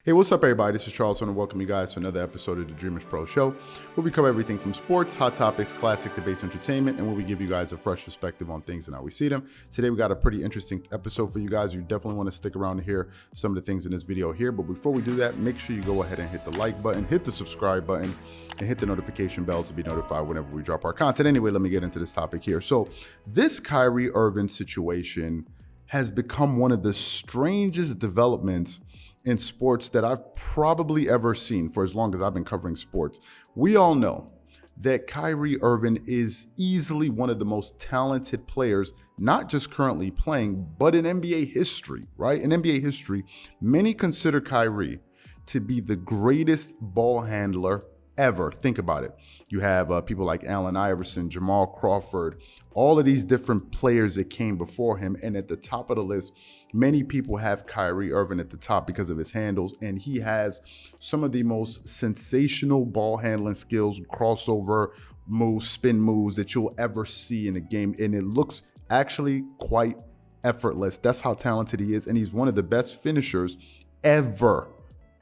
Hey, what's up, everybody? This is Charles, and welcome you guys to another episode of the Dreamerspro Show, where we cover everything from sports, hot topics, classic debates, entertainment, and where we give you guys a fresh perspective on things and how we see them. Today, we got a pretty interesting episode for you guys. You definitely want to stick around to hear some of the things in this video here. But before we do that, make sure you go ahead and hit the like button, hit the subscribe button, and hit the notification bell to be notified whenever we drop our content. Anyway, let me get into this topic here. So this Kyrie Irving situation has become one of the strangest developments in sports that I've probably ever seen for as long as I've been covering sports. We all know that Kyrie Irving is easily one of the most talented players, not just currently playing, but in NBA history, right? In NBA history, many consider Kyrie to be the greatest ball handler ever. Think about it. You have people like Allen Iverson, Jamal Crawford, all of these different players that came before him. And at the top of the list, many people have Kyrie Irving at the top because of his handles. And he has some of the most sensational ball handling skills, crossover moves, spin moves that you'll ever see in a game. And it looks actually quite effortless. That's how talented he is. And he's one of the best finishers ever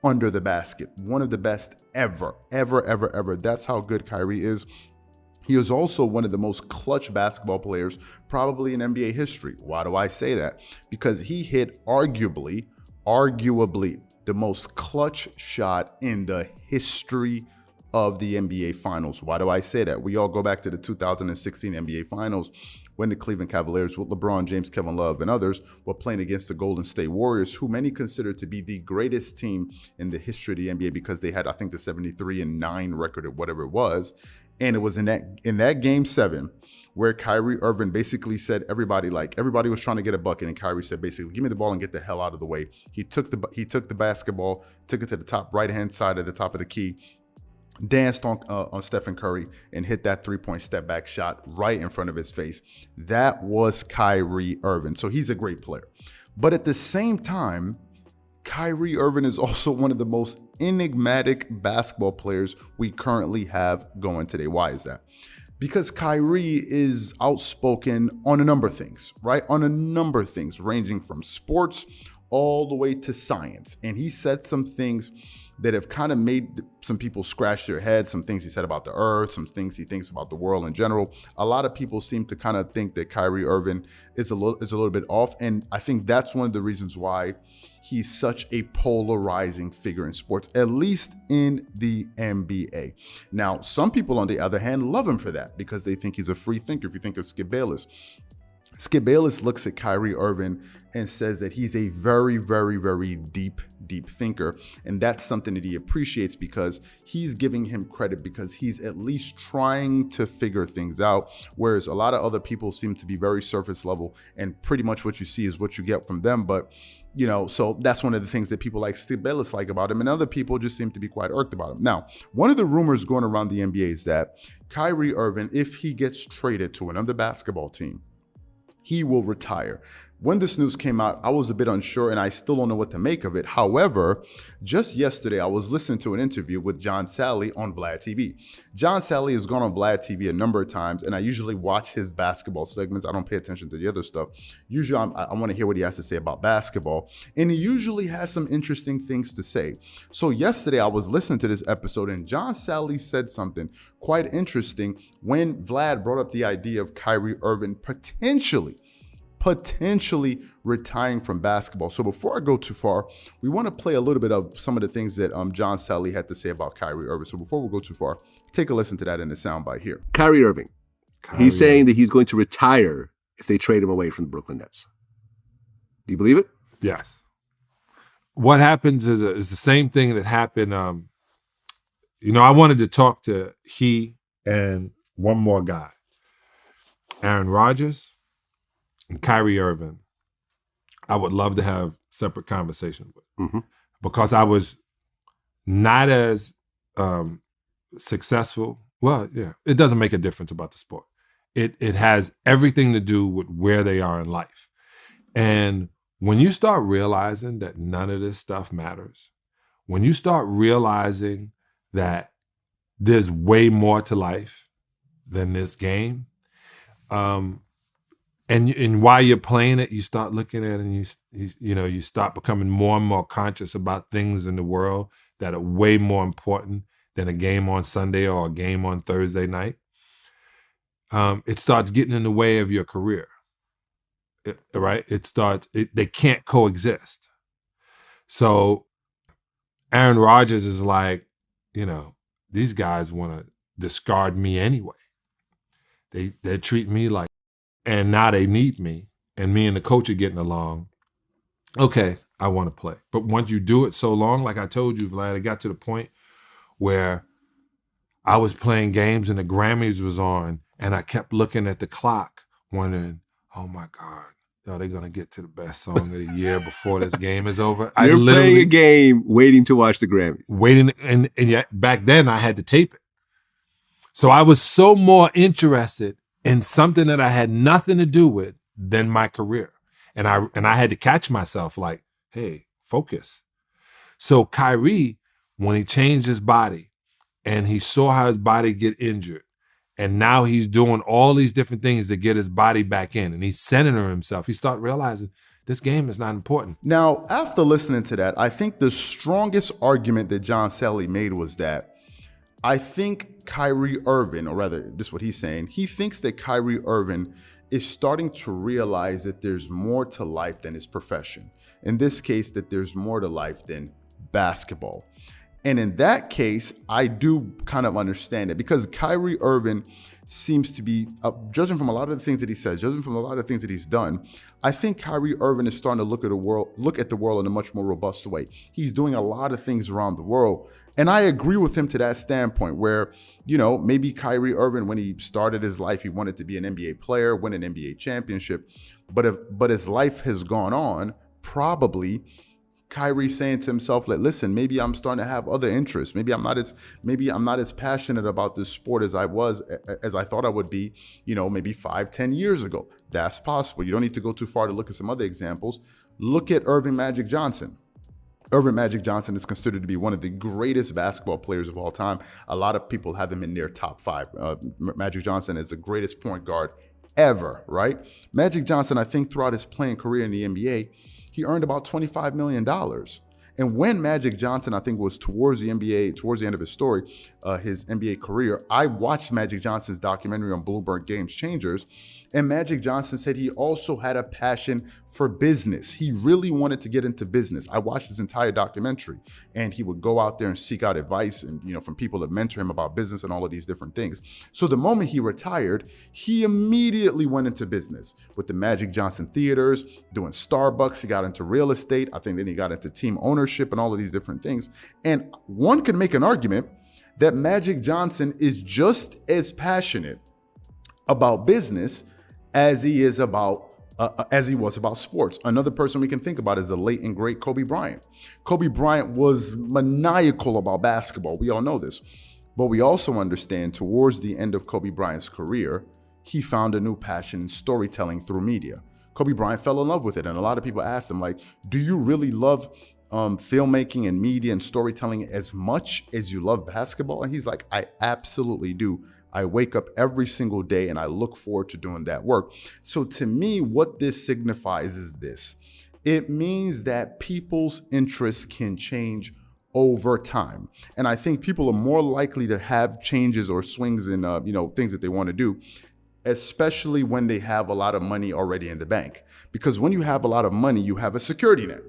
under the basket. One of the best ever. That's how good Kyrie is. He is also one of the most clutch basketball players probably in NBA history. Why do I say that? Because he hit arguably the most clutch shot in the history of the NBA Finals. Why do I say that? We all go back to the 2016 NBA Finals when the Cleveland Cavaliers with LeBron James, Kevin Love, and others were playing against the Golden State Warriors, who many consider to be the greatest team in the history of the NBA because they had, I think, the 73-9 record or whatever it was. And it was in that game 7 where Kyrie Irving basically said everybody was trying to get a bucket, and Kyrie said basically, give me the ball and get the hell out of the way. He took the basketball, took it to the top right-hand side at the top of the key, danced on Stephen Curry, and hit that three-point step-back shot right in front of his face. That was Kyrie Irving. So he's a great player. But at the same time, Kyrie Irving is also one of the most enigmatic basketball players we currently have going today. Why is that? Because Kyrie is outspoken on a number of things, right? On a number of things, ranging from sports all the way to science. And he said some things that have kind of made some people scratch their heads, some things he said about the earth, some things he thinks about the world in general. A lot of people seem to kind of think that Kyrie Irving is a little bit off. And I think that's one of the reasons why he's such a polarizing figure in sports, at least in the NBA. Now, some people, on the other hand, love him for that because they think he's a free thinker. If you think of Skip Bayless looks at Kyrie Irving and says that he's a very, very, very deep thinker. And that's something that he appreciates because he's giving him credit because he's at least trying to figure things out. Whereas a lot of other people seem to be very surface level, and pretty much what you see is what you get from them. But, so that's one of the things that people like Skip Bayless like about him, and other people just seem to be quite irked about him. Now, one of the rumors going around the NBA is that Kyrie Irving, if he gets traded to another basketball team, he will retire. When this news came out, I was a bit unsure, and I still don't know what to make of it. However, just yesterday, I was listening to an interview with John Salley on Vlad TV. John Salley has gone on Vlad TV a number of times, and I usually watch his basketball segments. I don't pay attention to the other stuff. Usually, I want to hear what he has to say about basketball, and he usually has some interesting things to say. So yesterday, I was listening to this episode, and John Salley said something quite interesting when Vlad brought up the idea of Kyrie Irving potentially retiring from basketball. So before I go too far, we want to play a little bit of some of the things that John Salley had to say about Kyrie Irving. So before we go too far, take a listen to that in the soundbite here. Kyrie Irving. He's saying that he's going to retire if they trade him away from the Brooklyn Nets. Do you believe it? Yes. What happens is the same thing that happened. I wanted to talk to he and one more guy, Aaron Rodgers and Kyrie Irving. I would love to have separate conversations with, because I was not as successful. Well, yeah, it doesn't make a difference about the sport. It has everything to do with where they are in life. And when you start realizing that none of this stuff matters, when you start realizing that there's way more to life than this game, And while you're playing it, you start looking at it and you start becoming more and more conscious about things in the world that are way more important than a game on Sunday or a game on Thursday night. It starts getting in the way of your career, right? They can't coexist. So Aaron Rodgers is like, these guys want to discard me anyway. They treat me like, and now they need me, and me and the coach are getting along. Okay, I want to play. But once you do it so long, like I told you, Vlad, it got to the point where I was playing games and the Grammys was on, and I kept looking at the clock, wondering, oh my God, are they going to get to the best song of the year before this game is over? You're playing a game waiting to watch the Grammys. Waiting, and yet back then I had to tape it. So I was so more interested in something that I had nothing to do with than my career. And I had to catch myself like, hey, focus. So Kyrie, when he changed his body and he saw how his body get injured, and now he's doing all these different things to get his body back in, and he's centering himself, he started realizing this game is not important. Now, after listening to that, I think the strongest argument that John Salley made was that I think Kyrie Irving, or rather, this is what he's saying, he thinks that Kyrie Irving is starting to realize that there's more to life than his profession. In this case, that there's more to life than basketball. And in that case, I do kind of understand it, because Kyrie Irving seems to be, judging from a lot of the things that he says, judging from a lot of the things that he's done, I think Kyrie Irving is starting to look at the world in a much more robust way. He's doing a lot of things around the world. And I agree with him to that standpoint where, maybe Kyrie Irving, when he started his life, he wanted to be an NBA player, win an NBA championship. But as life has gone on, probably Kyrie's saying to himself, like, listen, maybe I'm starting to have other interests. Maybe I'm not as passionate about this sport as I thought I would be, maybe 5-10 years ago. That's possible. You don't need to go too far to look at some other examples. Look at Irving Magic Johnson. Irving Magic Johnson is considered to be one of the greatest basketball players of all time. A lot of people have him in their top 5. Magic Johnson is the greatest point guard ever, right? Magic Johnson, I think throughout his playing career in the NBA, he earned about $25 million. And when Magic Johnson, I think, was towards the end of his story, his NBA career, I watched Magic Johnson's documentary on Bloomberg Game Changers, and Magic Johnson said he also had a passion for business. He really wanted to get into business. I watched his entire documentary, and he would go out there and seek out advice and, from people that mentor him about business and all of these different things. So the moment he retired, he immediately went into business with the Magic Johnson Theaters, doing Starbucks. He got into real estate. I think then he got into team ownership and all of these different things. And one could make an argument that Magic Johnson is just as passionate about business as he was about sports. Another person we can think about is the late and great Kobe Bryant. Kobe Bryant was maniacal about basketball. We all know this. But we also understand towards the end of Kobe Bryant's career, he found a new passion in storytelling through media. Kobe Bryant fell in love with it. And a lot of people asked him, like, do you really love filmmaking and media and storytelling as much as you love basketball? And he's like, I absolutely do. I wake up every single day and I look forward to doing that work. So to me, what this signifies is this. It means that people's interests can change over time. And I think people are more likely to have changes or swings in, things that they want to do, especially when they have a lot of money already in the bank. Because when you have a lot of money, you have a security net.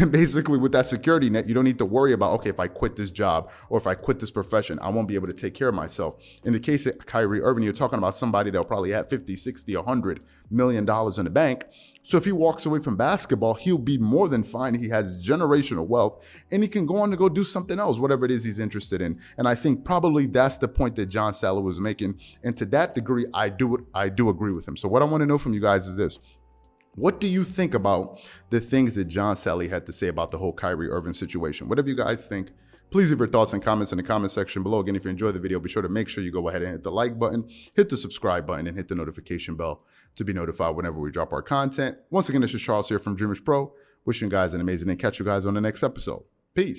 And basically with that security net, you don't need to worry about, okay, if I quit this job or if I quit this profession, I won't be able to take care of myself. In the case of Kyrie Irving, you're talking about somebody that'll probably have 50, 60, $100 million in the bank. So if he walks away from basketball, he'll be more than fine. He has generational wealth and he can go on to go do something else, whatever it is he's interested in. And I think probably that's the point that John Salley was making. And to that degree, I do agree with him. So what I want to know from you guys is this. What do you think about the things that John Salley had to say about the whole Kyrie Irving situation? Whatever you guys think, please leave your thoughts and comments in the comment section below. Again, if you enjoyed the video, be sure to make sure you go ahead and hit the like button, hit the subscribe button, and hit the notification bell to be notified whenever we drop our content. Once again, this is Charles here from Dreamerspro. Wishing you guys an amazing day. Catch you guys on the next episode. Peace.